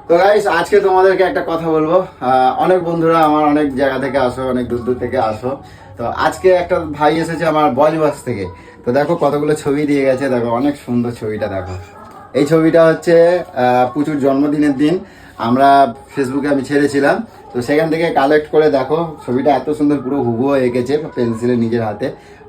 তো গাইস আজকে তোমাদেরকে একটা কথা বলবো। অনেক বন্ধুরা আমার অনেক জায়গা থেকে আসো, অনেক দূর দূর থেকে আসো। তো আজকে একটা ভাই এসেছে আমার বজবাস থেকে। তো দেখো কতগুলো ছবি দিয়ে গেছে, দেখো অনেক সুন্দর ছবিটা দেখো। এই ছবিটা হচ্ছে পুচুর জন্মদিনের দিন আমরা ফেসবুকে আমি ছেড়েছিলাম। তো সেখান থেকে কালেক্ট করে দেখো ছবিটা এত সুন্দর, পুরো হুবহু এঁকেছে পেন্সিলে নিজের হাতে,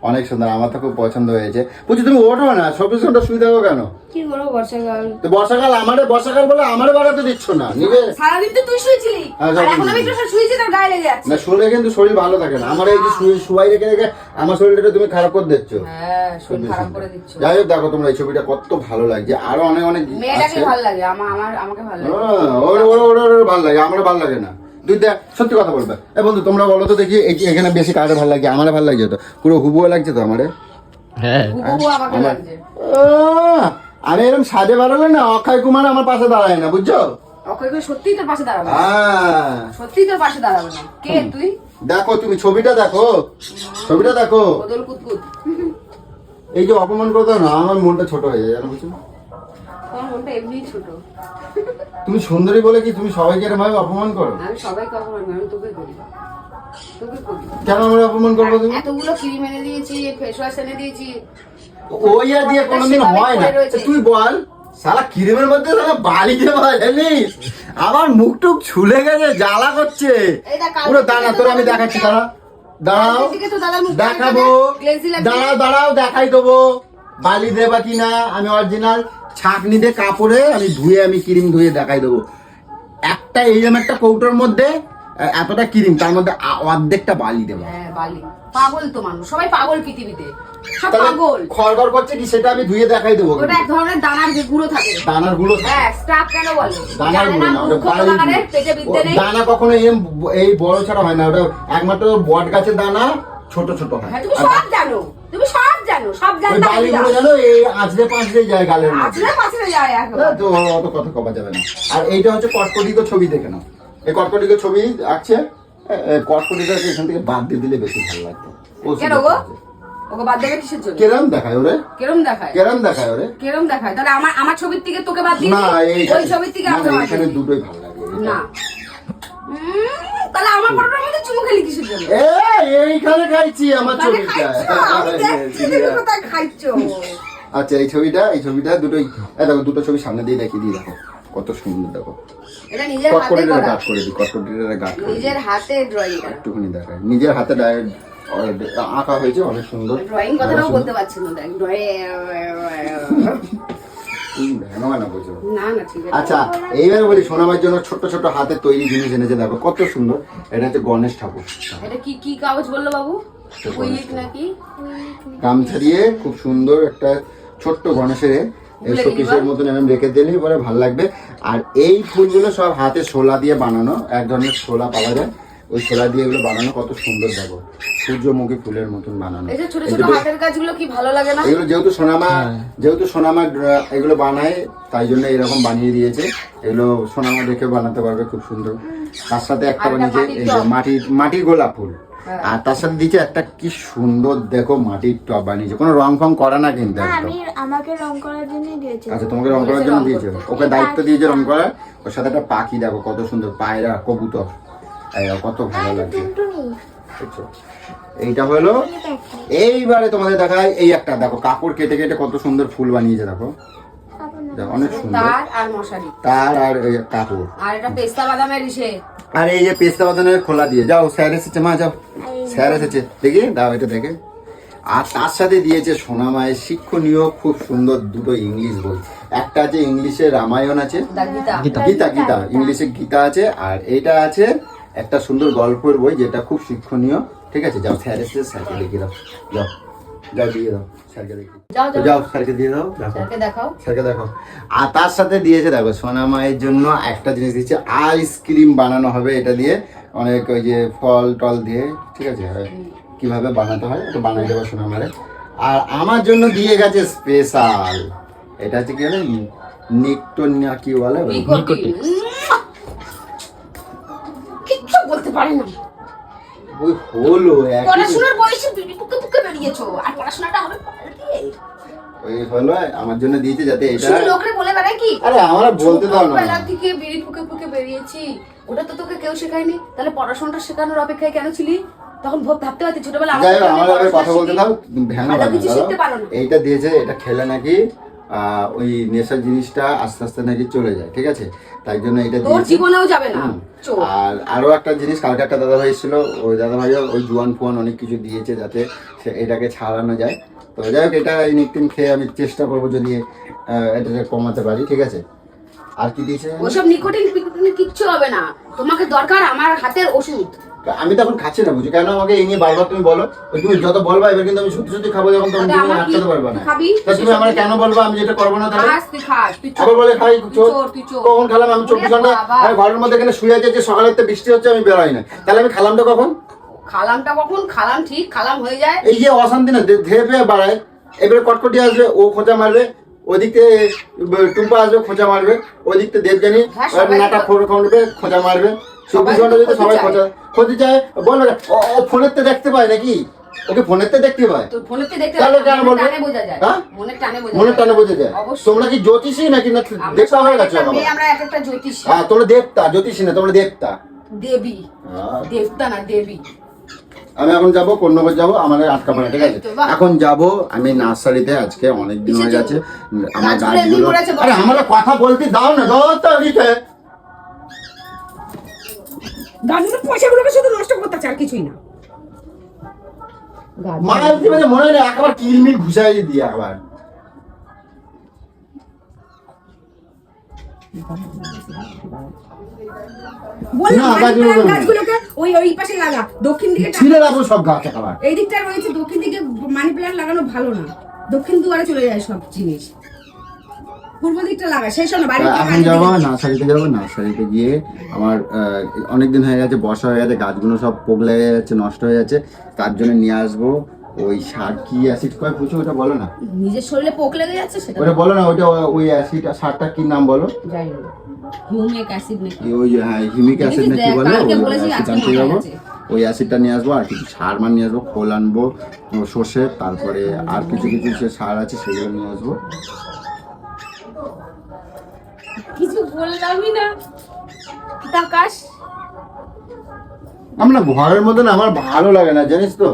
অনেক সুন্দর। আমার তো খুব পছন্দ হয়েছে। পুচু তুমি ওঠো না, 24 ঘন্টা শুয়ে থাকো কেন? কি করবো বর্ষাকাল? তো বর্ষাকাল বর্ষাকাল বলে আমারে বাড়াতে দিচ্ছ না নিজে। সারাদিন তো তুই শুয়েছিলি, আর এখন আমি একটু শুয়েছি তোর গায়ে লেগে যাচ্ছে। না শুলে কিন্তু শরীর ভালো থাকে না। আমার এই যে শুয়াই রেখে রেখে আমার শরীরটা তুমি খারাপ করে দিচ্ছ। হ্যাঁ শরীর খারাপ করে দিচ্ছ। যাই হোক দেখো তোমরা এই ছবিটা কত ভালো লাগছে, আরো অনেক অনেক মেয়েটাকে ভালো লাগে, আমাকে ভালো লাগে। ওর ভালো লাগে, আমার ভালো লাগে না। তুই দেখ সত্যি কথা বলবে। এ বন্ধু তোমরা বলো তো দেখি এখানে বেশি কারে ভালো লাগছে? আমার ভালো লাগছে তো, পুরো হুবুও লাগছে তো আমারে। হ্যাঁ আমাকে লাগছে। আমি এরকম সাজে বাড়ালে না অক্ষয় কুমার আমার পাশে দাঁড়ায় না, বুঝছো? অক্ষয় কুমার সত্যিই তোর পাশে দাঁড়াবে না, সত্যিই তোর পাশে দাঁড়াবে না। কে তুই? দেখো তুমি ছবিটা দেখো, ছবিটা দেখো। বদল কুতকুত। এই যে অপমান করতে না আমার মনটা ছোট হয়ে যায়, জানো বুঝছো? তোমার মনটা এমনিই ছোট। তুমি সুন্দরী বলে কি তুমি সবাইকে এরকম ভাবে অপমান করো? আমি সবাইকে অপমান করি, আমি তোকে করি। কেন আমরা অপমান করবো? তুমি এতগুলো ক্রিম এনে দিয়েছি, ফেস ওয়াশ এনে দিয়েছি, ওই আর দিয়ে কোনোদিন হয় না। তুই বল শালা ক্রিমের মধ্যে শালা বালি দেওয়া জানিস? আমার মুখ টুক ছুলে গেছে, জ্বালা করছে পুরো। দাঁড়া তোর আমি দেখাচ্ছি, দাঁড়া দাঁড়াও দেখাবো, দাঁড়াও দেখাই দেবো বালি দেবা কিনা। আমি অরিজিনাল ছাঁকনি দিয়ে কাপড়ে আমি ধুয়ে আমি ক্রিম ধুয়ে দেখাই দেবো। একটা এইরকম একটা কৌটোর মধ্যে এতটা ক্রিম, তার মধ্যে অর্ধেকটা বালি দেবো। বালি পাগল তো মানুষ, সবাই পাগল পৃথিবীতে, সব পাগল। খড়গড় করছে কি সেটা আমি ধুয়ে দেখাই দেবো। ওটা এক ধরনের দানার যে গুঁড়ো থাকে, দানার গুঁড়ো। হ্যাঁ স্টাফ কেন বলে? দানার গুঁড়ো না, ওটা বালি। পেটে বিদ্যে নেই। দানা কখনো এই বড় ছাড়া হয় না, ওটা একমাত্র বট গাছের দানা ছোট ছোট হয়। তুমি সব জানো, তুমি সব জানো, সব জানো। বালি গুলো জানো এই আঁচড়ে পাঁচড়ে যায় গালের মধ্যে। আঁচড়ে পাঁচড়ে যায় এখন। তো অত কথা কবা যাবে না। আর এইটা হচ্ছে কটকটিক ছবি, দেখে নাও। এই কটকটিক ছবি আছে, কটকটিটাকে এখান থেকে বাদ দিয়ে দিলে বেশি ভালো লাগতো। কেন গো? ওকে বাদ দেবে কিসের জন্য? কেরম দেখায় ওরে? কেরম দেখায়? কেরম দেখায় ওরে? কেরম দেখায়? তাহলে আমার ছবির থেকে তোকে বাদ দিয়ে না, ওই ছবির থেকে আমাকে বাদ এখানে দুটোই ভালো লাগে না। তাহলে আমার ফটোটার মধ্যে চুমু খেলি কিসের জন্য? এইখানে খাইছি আমার ছবিটা। আমি দেখছি তুমি কোথায় খাইছো। আচ্ছা এই ছবিটা দুটোই দেখো, দুটো ছবি সামনে দিয়ে দেখিয়ে দিয়ে দেখো কত সুন্দর। দেখো এটা নিজের হাতে করা, গাট করে দিই, কটকটিটা গাট করে নিজের হাতে ড্রয়িং করা, একটুখানি দেখায় নিজের হাতে আঁকা হয়েছে, অনেক সুন্দর। ড্রয়িং কথাটাও বলতে পারছি না, দেখ আচ্ছা এইবার বলি সোনামার জন্য ছোট ছোট হাতে তৈরি জিনিস এনেছে, দেখো কত সুন্দর। এটা হচ্ছে গণেশ ঠাকুর। এটা কি কাগজ বললো বাবু? উইলিক নাকি? গামছা দিয়ে খুব সুন্দর একটা ছোট্ট গণেশের শোকেসের মতন এরকম রেখে দিলেই পরে ভালো লাগবে। আর এই ফুলগুলো সব হাতে শোলা দিয়ে বানানো, এক ধরনের শোলা পাওয়া যায়, ওই শোলা দিয়ে এগুলো বানানো কত সুন্দর। দেখো সূর্যমুখী ফুলের মতন বানানো। এই যে ছোট ছোট হাতের কাজগুলো কি ভালো লাগে না? এগুলো যেহেতু সোনামা এগুলো বানায়, তাই জন্য এরকম বানিয়ে দিয়েছে। এগুলো সোনামা দেখে বানাতে পারবে খুব সুন্দর। তার সাথে একটা বানিয়েছে এই যে মাটির গোলাপ ফুল, আর তার সাথে দিয়েছে একটা কি সুন্দর দেখো মাটির টব বানিয়েছে। কোনো রং ফং করা না কিন্তু একদম। আমাকে রং করার জন্যই দিয়েছে। আচ্ছা তোমাকে রং করার জন্য দিয়েছে, ওকে দায়িত্ব দিয়েছে রং করার। ওর সাথে একটা পাখি দেখো কত সুন্দর, পায়রা কবুতর, কত ভালো লাগছে। এইটা হলো। এইবারে তোমাদের দেখায় এই একটা দেখো কাপড় কেটে কেটে কত সুন্দর ফুল বানিয়েছে। দেখো অনেক সুন্দর, তার আর মশারি, তার আর কাপড়। আর এটা পেস্তা বাদামের ইসে। আর এই যে পেস্তা বাদামের খোলা দিয়ে যাও। স্যার এসেছে মা, যাও স্যার এসেছে, দেখি দাও এটা দেখে। আর তার সাথে দিয়েছে সোনামায়ের শিক্ষণীয় খুব সুন্দর দুটো ইংলিশ বই। একটা আছে ইংলিশে রামায়ণ আছে, গীতা ইংলিশে গীতা আছে। আর এইটা আছে একটা সুন্দর গল্পের বই যেটা খুব শিক্ষণীয়। ঠিক আছে যাও, স্যার এসেছে, স্যারকে দেখিয়ে দাও। যাও দিয়ে দাও স্যারকে, যাও স্যারকে দিয়ে দাও, স্যারকে দেখো। আর তার সাথে দিয়েছে দেখো সোনামায়ের জন্য একটা জিনিস দিয়েছে, আইসক্রিম বানানো হবে এটা দিয়ে, অনেক ওই যে ফল টল দিয়ে। ঠিক আছে কিভাবে বানাতে হয় এটা বানাই দেবো সোনামারে। আর আমার জন্য দিয়ে গেছে স্পেশাল, এটা হচ্ছে কি বলে নিকটন না কি বলে, কিচ্ছু বলতে পারি না। ওই হলো পড়াশোনার বয়সে বিড়ি পুকে পুকে বেরিয়েছো, আর পড়াশোনাটা হবে ওই হলো আমার জন্য দিয়েছে যাতে এটা শুধু লোকরে বলে বেড়ায় কি আরে আমরা বলতে দাও না ছোটবেলা থেকে বিড়ি ফুকে ফুকে বেরিয়েছি, ওটা তো তোকে কেউ শেখায়নি, তাহলে পড়াশোনাটা শেখানোর অপেক্ষায় কেন ছিলি? তখন ভাবতে পারতি ছোটবেলা যাই হোক আমার আবার কথা বলতে দাও, ভ্যান ভালো কিছু শিখতে পারো না। এইটা দিয়েছে, এটা খেলে নাকি ওই নেশার জিনিসটা আস্তে আস্তে নাকি চলে যায়, ঠিক আছে, তাই জন্য এটা তোর দিয়েছে। জীবনেও যাবে না। চোর। আর আরো একটা জিনিস, কালকে একটা দাদা ভাই ছিল, ওই দাদা ভাই ওই জুয়ান ফুয়ান অনেক কিছু দিয়েছে যাতে এটাকে ছাড়ানো যায়। তো যাই হোক এটা নিকটিন খেয়ে আমি চেষ্টা করবো যদি এটাকে কমাতে পারি, ঠিক আছে। আর কি দিয়েছে? ওসব নিকোটিন ফিকোটিন কিচ্ছু হবে না, তোমাকে দরকার আমার হাতের ওষুধ। আমি তো এখন খাচ্ছি না, বুঝি কেন আমাকে এই নিয়ে বারবার তুমি বলো? তুমি যত বলবা এবার কিন্তু আমি সত্যি সত্যি খাবো, যখন তখন তুমি আমার আটকাতে পারবে না। খাবি? তা তুমি আমার কেন বলবা আমি যেটা করবো না? তাহলে খাস তুই খাস, তুই আবার বলে খাই চোর। তুই চোর। কখন খেলাম আমি? 24 ঘন্টা বাবা। আমি ঘরের মধ্যে এখানে শুয়ে আছি, যে সকালের তো বৃষ্টি হচ্ছে আমি বেরোই না, তাহলে আমি খালামটা কখন? খালামটা কখন? খালাম ঠিক খালাম হয়ে যায়। এই যে অশান্তি না ধেয়ে পেয়ে বাড়ায়, এবারে কটকটি আসবে ও খোঁচা মারবে, ওদিক থেকে টুম্পা আসবে খোঁচা মারবে, ওদিক থেকে দেবজানি হ্যাঁ, সবাই নাটা তো- খোঁড়বে খোঁচা মারবে। 24 ঘন্টা যদি সবাই খোঁজে যায় বলবে ও ফোনের তো দেখতে পায় নাকি? ওকে ফোনের তো দেখতে পায়, তোর ফোনেতে দেখতে তাহলে পাবি, কেন মনের বলবে? টানে বোঝা যায়। হ্যাঁ? মনের টানে বোঝা মনের টানে বোঝা যায়। অবশ্যই। তোমরা কি জ্যোতিষী নাকি না আমরা দেখতে সবাই হয়ে গেছো? একটা মেয়ে, আমরা এক একটা জ্যোতিষ। হ্যাঁ তোমরা দেবতা, জ্যোতিষী না তোমরা দেবতা। দেবী, হ্যাঁ। দেবতা না দেবী। আমি এখন যাবো কোন্নগর যাবো, আমাদের আটকা পড়া, ঠিক আছে। এই তো, বাহ। এখন যাব আমি নার্সারিতে, আজকে অনেক দিন হয়ে কিসের গেছে আমার গাছগুলো এমনি গাছগুলো। মরেছে, বলো। আরে আমরা কথা বলতে দাও না, দাও তো নিতে। গাছগুলো পয়সাগুলোকে শুধু নষ্ট করতে চায়, আর কিছুই না। মায়ের দিবে মনে নেই, একবার কিলমিল ঘুষাই দিয়ে একবার। বললাম না, গাছগুলো করবে না। গাছগুলোকে ওই ওই পাশে লাগা, দক্ষিণ দিকে ছিঁড়ে রাখবো সব গাছ একবার। এই দিকটা রয়েছে, দক্ষিণ দিকে মানি প্ল্যান্ট লাগানো ভালো না, দক্ষিণ দুয়ারে চলে যায় সব জিনিস, পূর্ব দিকটা লাগা, সেই সময় বাড়ি এখন যাবো নার্সারিতে, যাবো নার্সারিতে গিয়ে আমার অনেকদিন হয়ে গেছে, বর্ষা হয়ে গেছে, গাছগুলো সব পোগলে যাচ্ছে, নষ্ট হয়ে যাচ্ছে, তার জন্য নিয়ে আসবো ওই সার, কি অ্যাসিড কয় পুষো ওটা বলো না, নিজের শরীরে পোক লেগে যাচ্ছে সেটা ওটা বলো না, ওইটা ওই অ্যাসিড সারটা কি নাম বলো? জানি না, হিউমিক অ্যাসিড নাকি ওই হ্যাঁ হিউমিক অ্যাসিড নাকি বলে, কালকে ওই বলেছি, অ্যাসিড আজকে আনতে মাথায় যাবো, আছে। ওই অ্যাসিডটা নিয়ে আসবো, আর কিছু সার মান নিয়ে আসবো, খোল আনবো, সর্ষে, তারপরে আর কিছু কিছু সে সার আছে সেগুলো নিয়ে আসবো। কিছু বললামই না, তাকাস। আমরা ঘরের মধ্যে না আমার ভালো লাগে না জানিস তো,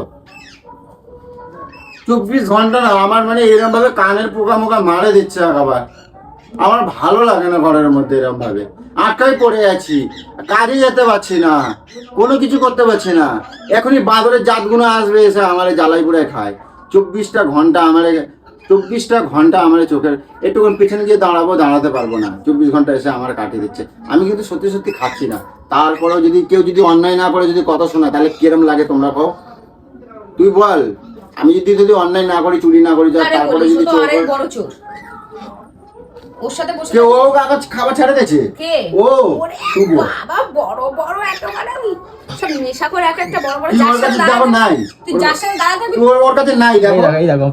24 ঘন্টা না আমার মানে এরকম ভাবে কানের পোকা মোকা মারে দিচ্ছে আবার, আমার ভালো লাগে না ঘরের মধ্যে এরকম ভাবে আটকাই পড়ে আছি, কাজে যেতে পারছি না, কোনো কিছু করতে পারছি না। এখনই বাঁদরের জাতগুলো আসবে এসে আমার জ্বালাই পুড়ে খায়। 24টা ঘন্টা আমার চোখের একটুক্ষণ পিছনে গিয়ে দাঁড়াতে পারবো না, 24 ঘন্টা এসে আমার কাটিয়ে দিচ্ছে। আমি কিন্তু সত্যি সত্যি খাচ্ছি না, তারপরেও যদি কেউ যদি অন্যায় না করে যদি কথা শোনায় তাহলে কিরম লাগে তোমরা কও? তুই বল, আমি যদি অন্যায় না করি, চুরি না করি, তারপরে যদি চোর করে, বড় চোর ওর সাথে বসে কেউ ও কাগজ খাবার ছেড়ে দিয়েছে, কে? ও ওরে শুভ। বাবা, বড় বড় একেবারে সব নেশা করে এক একটা বড় বড় তুই যার ওর সাথে কাছে যাবো নাই, তুই যার সাথে দাঁড়াতে তুই ওর কাছে নাই, দেখো এই দেখো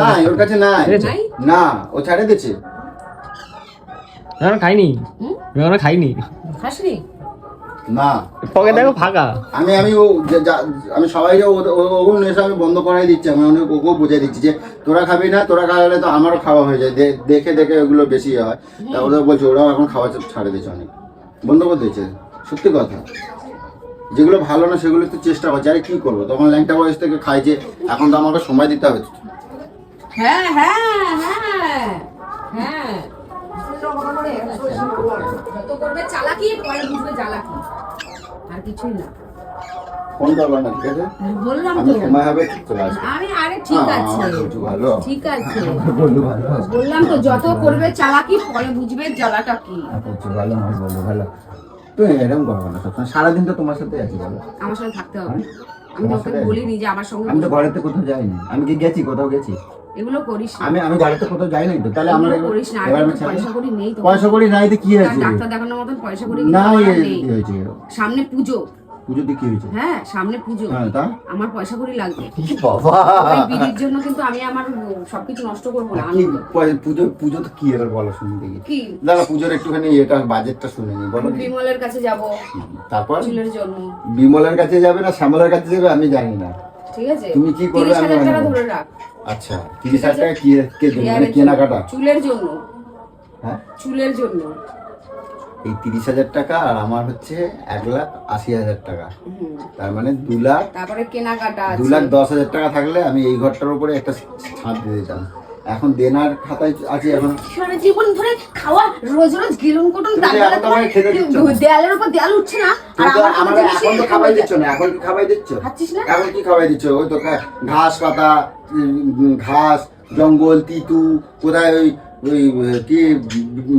নাই, ওর কাছে নাই, নাই? না ও ছেড়ে দিয়েছে। না খাইনি, হুম? আমি খাইনি, খাসনি? না পকেট দেখো ফাঁকা। আমি সবাইকে ওগুলো নেশা আমি বন্ধ করাই দিচ্ছি, আমি অনেক ওকেও বুঝিয়ে দিচ্ছি যে তোরা খাবি না, তোরা খাওয়ালে তো আমারও খাওয়া হয়ে যায়, দেখে দেখে ওগুলো বেশি হয়, তা ওরা বলছে ওরাও এখন খাওয়া ছাড়ে দিয়েছে, অনেক বন্ধ করে দিয়েছে। সত্যি কথা, যেগুলো ভালো না সেগুলো একটু চেষ্টা করছে, আরে কি করবো, তখন ল্যাংটা বয়স থেকে খাইছে, এখন তো আমাকে সময় দিতে হবে। হ্যাঁ হ্যাঁ হ্যাঁ হ্যাঁ, যত করবে চালাকি পরে বুঝবে জ্বালাকি, আর কিছুই না। ফোন করবো না, ঠিক আছে, বললাম আমি তো সময় হবে ঠিক চলে আসবো। আমি, আরে ঠিক আছে, বলছো ভালো, ঠিক আছে, বললো ভালো, বললাম তো যত করবে চালাকি পরে বুঝবে জ্বালাটা কি। বলছো ভালো, আমার বললো ভালো, তুই এরকম করবো না সবসময়, সারাদিন তো তোমার সাথে আছি বলো। আমার সাথে থাকতে হবে, আমি তো ওকে বলিনি যে আমার সঙ্গে আমি তো ঘরেতে কোথাও যাইনি, আমি কি গেছি কোথাও গেছি? এগুলো করিস না, আমি ঘরেতে কোথাও যাই নাই তো, তাহলে আমরা এগুলো করিস না, এবার আর আমি তো পয়সা করি নেই তো, পয়সা করি নাই তো কি হয়েছে? ডাক্তার দেখানোর মতন পয়সা করি না নেই। কি হয়েছে? সামনে পুজো, পুজোতে কি হয়েছে? হ্যাঁ সামনে পুজো, হ্যাঁ তা আমার পয়সা করি লাগবে, বাবা, ওই বিড়ির জন্য কিন্তু আমি আমার সবকিছু নষ্ট করবো না। কি পুজো তো কি এবার বলো শুনি দেখি, কি দাদা পুজোর একটুখানি এটা বাজেটটা শুনে নি বলো। বিমলের কাছে যাব তারপর চুলের জন্য, বিমলের কাছে যাবে না শ্যামলের কাছে যাবে আমি জানি না, ঠিক আছে, তুমি কি করবে আমি 30,000 টাকা জানি না। ধরে রাখ, আচ্ছা 30,000 টাকা কি মানে কেনাকাটা? চুলের জন্য, হ্যাঁ চুলের জন্য। এই 30,000 টাকা আর আমার হচ্ছে 1,80,000 টাকা, তার মানে 2 লাখ, তারপরে কেনাকাটা আছে। 2,10,000 টাকা থাকলে আমি এই ঘরটার উপরে একটা ছাদ দিয়ে দিতাম। এখন দেনার খাতায় আছে এখন। সারা জীবন ধরে খাওয়া, রোজ রোজ গেলুন কটুন, তুমি তারপরে এখন তো আমাকে খেতে দিচ্ছ না। দেয়ালের উপর দেয়াল উঠছে না। আর তুমি তো আমার আমার এখন তো খাবাই দিচ্ছ না, এখন কি খাবাই দিচ্ছ? খাচ্ছিস না? এখন কি খাবাই দিচ্ছ? ওই তো ঘাস পাতা, ঘাস জঙ্গল, তিতু, কোথায় ওই ওই কি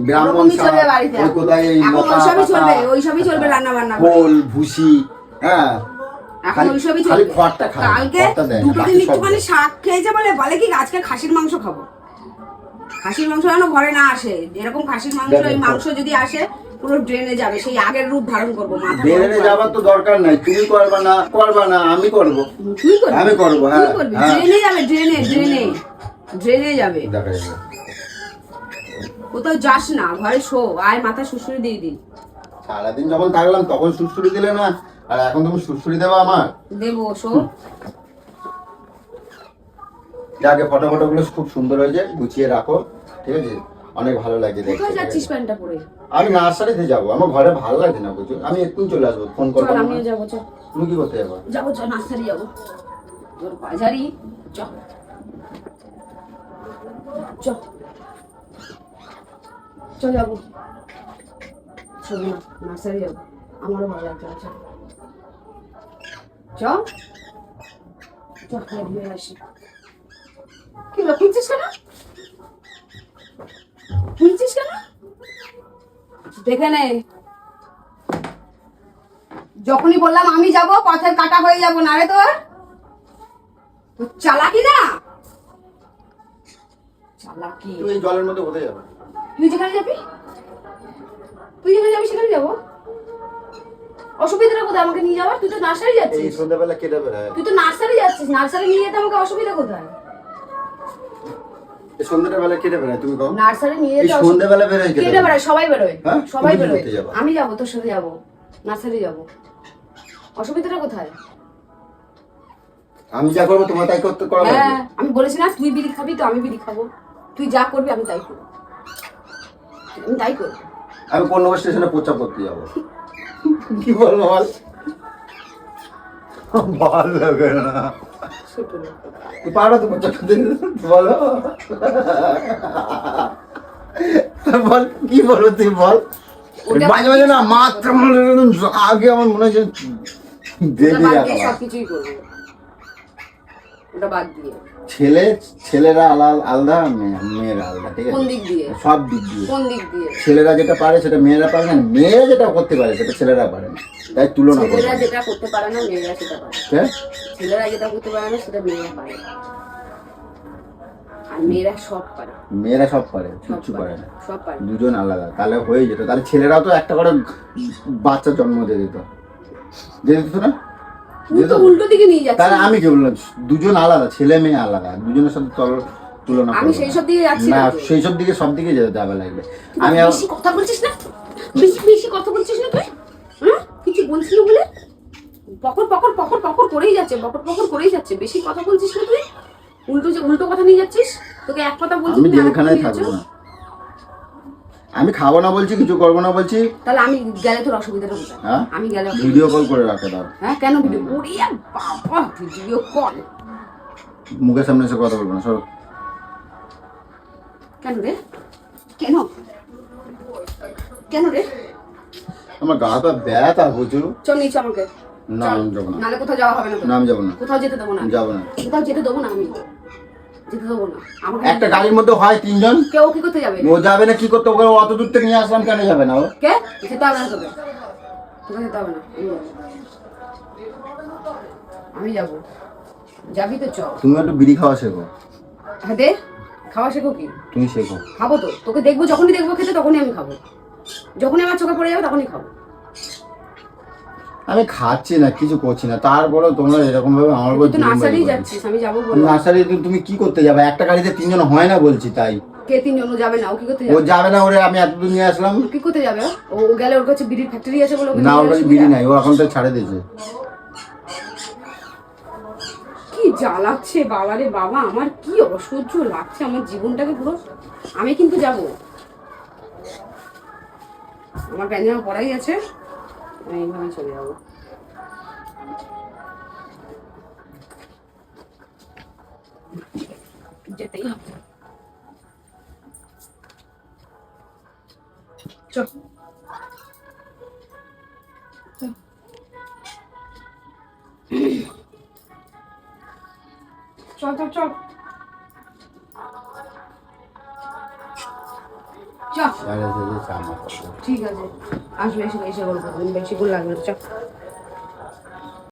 ব্রাহ্মণ ওরকমই শাক, চলবে বাড়িতে। ওই কোথায় এই এখন লতা ওইসবই পাতা, চলবে, ওইসবই চলবে রান্না বান্না করে। খোল ভুসি, হ্যাঁ এখন খালি- ওইসবই খালি চলবে। খড়টা খায়, কালকে খড়টা দেয় না, দুটো বাকি দিন সব একটুখানি দেয়। শাক খেয়েছে বলে কি আজকে খাসির মাংস খাবো। খাসির মাংস যেন ঘরে না আসে, এরকম খাসির মাংস, দেখো, এই মাংস যদি আসে পুরো ড্রেনে যাবে, সেই আগের রূপ ধারণ করবো। মাথা ড্রেনে যাবার তো দরকার নাই, তুমি করবা না, আমি করবো। তুই করবি, আমি করবো, তুই হ্যাঁ, করবি। হ্যাঁ। ড্রেনে যাবে, ড্রেনে ড্রেনে ড্রেনে যাবে। দেখা যাবে। কোথাও যাস না, ঘরে শো, আয় মাথা শুশুরি দিয়ে দিন। সারাদিন যখন থাকলাম তখন সুড়সুড়ি দিলে না, আর এখন তুমি সুড়সুড়ি দেবা আমার? দেবো শো। যাকে ফটো গুলো খুব সুন্দর হয়েছে, গুছিয়ে রাখো, ঠিক আছে? অনেক ভালো লাগে দেখতে। কোথায় যাচ্ছিস প্যান্টটা পরে? আমি নার্সারিতে যাবো, আমার ঘরে ভালো লাগছে না বুঝছো, আমি এক্ষুনি চলে আসবো, ফোন করবো। চল আমিও যাবো, চল তুমি কি করতে যাবো? যাবো, চল নার্সারি যাবো, তোর বাজারি, চল চল চল যাবো, চল না নার্সারি যাবো, আমারও ভালো লাগছে। চল চল চল, খাই ঘুরে আসি। কি হলো, খুঁজছিস কেন? খুঁজছিস কেন? দেখে নে, যখনই বললাম আমি যাব, পথের কাটা হয়ে যাব না রে তোর। তোর চালাকি না, চালাকি। তুমি এই জলের মধ্যে কোথায় যাবে? তুই যেখানে যাবি, তুই যেখানে যাবি সেখানে যাবো। অসুবিধাটা কোথায় আমাকে নিয়ে যাওয়ার? তুই তো নার্সারি এই যাচ্ছিস, সন্ধ্যাবেলা কেটে বেড়ায়, তুই তো নার্সারি যাচ্ছিস, নার্সারি নিয়ে যেতে আমাকে অসুবিধা কোথায়? এই সন্ধ্যাবেলা কেটে বেড়ায়, তুমি কও। নার্সারি নিয়ে এই যেতে সন্ধ্যাবেলা বেরোয় কেটে কেটে বেড়ায়, সবাই বেরোয়, হ্যাঁ? সবাই তুমি কি বেরোয়। করতে যাবা? আমি যাবো, তোর সাথে যাবো, নার্সারি যাবো। অসুবিধাটা কোথায়? আমি যা করবো তোমার তাই করতে করা লাগবে। হ্যাঁ, আমি বলেছি না তুই বিড়ি খাবি তো আমি বিড়ি খাবো, তুই যা করবি আমি তাই করবো, আমি তাই করবো। আমি পূর্ণবা স্টেশনে প্রচার করতে যাবো। কি বলবো বল? ভালো লাগে না। ছোট লোক। তুই পারো তো প্রচার করতে, বলো। বল কি বলবো তুই বল। ওটা মাঝে মাঝে না মাত্র আগে আমার মনে হচ্ছে ওটা বাদ দিয়ে সবকিছুই করবো, ওটা বাদ দিয়ে। ছেলেরা আলাদা, মেয়েরা আলাদা, ঠিক কোন আছে? দিক দিয়ে? সব দিক দিয়ে। কোন দিক দিয়ে? ছেলেরা যেটা পারে সেটা মেয়েরা পারে না, মেয়েরা যেটা করতে পারে সেটা ছেলেরা পারে না, তাই তুলনা করো। ছেলেরা যেটা করতে পারে না মেয়েরা সেটা পারে, হ্যাঁ? ছেলেরা যেটা করতে পারে না সেটা মেয়েরা পারে, আর মেয়েরা সব পারে, মেয়েরা সব পারে, সব কিচ্ছু পারে না, সব পারে। দুজন আলাদা, তাহলে হয়ে যেত। তাহলে ছেলেরাও তো একটা করে বাচ্চা জন্ম দিয়ে দিত না? তুই তো উল্টো দিকে নিয়ে তাহলে যাচ্ছিস। আমি কি বললাম, দুজন আলাদা, ছেলে মেয়ে আলাদা, দুজনের সাথে তুলনা আমি করবো সেই না। সব দিকে যাচ্ছি না, না তো। সেই সব দিকে সব দিকে যেতে হবে লাগবে। তুই আমি বেশি কথা বলছিস না, বেশি বেশি কথা বলছিস না তুই, হ্যাঁ? কিছু বলছিস না বলে পকর পকর পকর পকর করেই যাচ্ছে, পকর পকর করেই যাচ্ছে। বেশি কথা বলছিস না তুই, উল্টো কথা নিয়ে যাচ্ছিস। তোকে এক কথা বলছিস, আমি তুই আরেক কথা যেখানেই নিয়ে থাকবো যাচ্ছিস। না, আমি খাবো না বলছি, কিছু করবো না বলছি। তাহলে আমি গেলে তোর অসুবিধাটা কোথায়? হ্যাঁ? আমি গেলে ভিডিও কল করে রাখো দাও। হ্যাঁ কেন ভিডিও? ওরে বাবা, ভিডিও কল মুখের সামনে এসে কথা বলবো না, সরো। কেন রে? কেন কেন রে? আমার গা পা ব্যথা প্রচুর। চল নিচে আমাকে। না, চল। আমি যাবো না। নাহলে কোথাও যাওয়া হবে না তো। না, আমি যাবো না। কোথাও যেতে দেবো না আমি। যাবো না। কোথাও যেতে দেবো না আমি, যেতে দেবো না আমাকে। একটা গাড়ির মধ্যে হয় তিনজন, কেউ কি করতে যাবে? ও যাবে না, কি করতে? ওকে অত দূর থেকে নিয়ে আসলাম, কেন যাবে না ও? কে? যেতে হবে না তোকে, তোকে যেতে হবে না, আমি যাবো। যাবি তো চল। তুমি একটু বিড়ি খাওয়া শেখো, হ্যাঁ দে, খাওয়া শেখো কি? তুমি শেখো। খাবো তো, তোকে দেখবো, যখনই দেখবো খেতে তখনই আমি খাবো, যখনই আমার চোখে পড়ে যাবে তখনই খাবো। আমি খাচ্ছি না, কিছু করছি না, তারপরেও তোমরা এরকম ভাবে আমার উপর তুই তো নার্সারি যাচ্ছিস, আমি যাবো বললাম। নার্সারি তুমি কি করতে যাবে? একটা গাড়িতে তিনজন হয় না বলছি, তাই। কে তিনজন? ও যাবে না, ও কি করতে ও যাবে? যাবে না, ওরে আমি এতদূর নিয়ে আসলাম। ও কি করতে যাবে? ও গেলে ওর কাছে বিড়ির ফ্যাক্টরি আছে বলে ওকে না, নিয়ে ওর কাছে যাওয়ার বিড়ি সুবিধা। নাই, ও এখন তো ছাড়ে দিয়েছে। কি জ্বালাচ্ছে বাবা রে বাবা, আমার কি অসহ্য লাগছে আমার জীবনটাকে পুরো। আমি কিন্তু যাব, আমার প্যান্ট জামা পরাই আছে, আমি এইভাবে চলে যাবো। যেতেই হবে। চল চল চল চল চল। স্যার এসে যে চা মাখাবো। ঠিক আছে, আসবে, এসে এসে গল্প করবেন, বেশিক্ষণ লাগবে না, চল।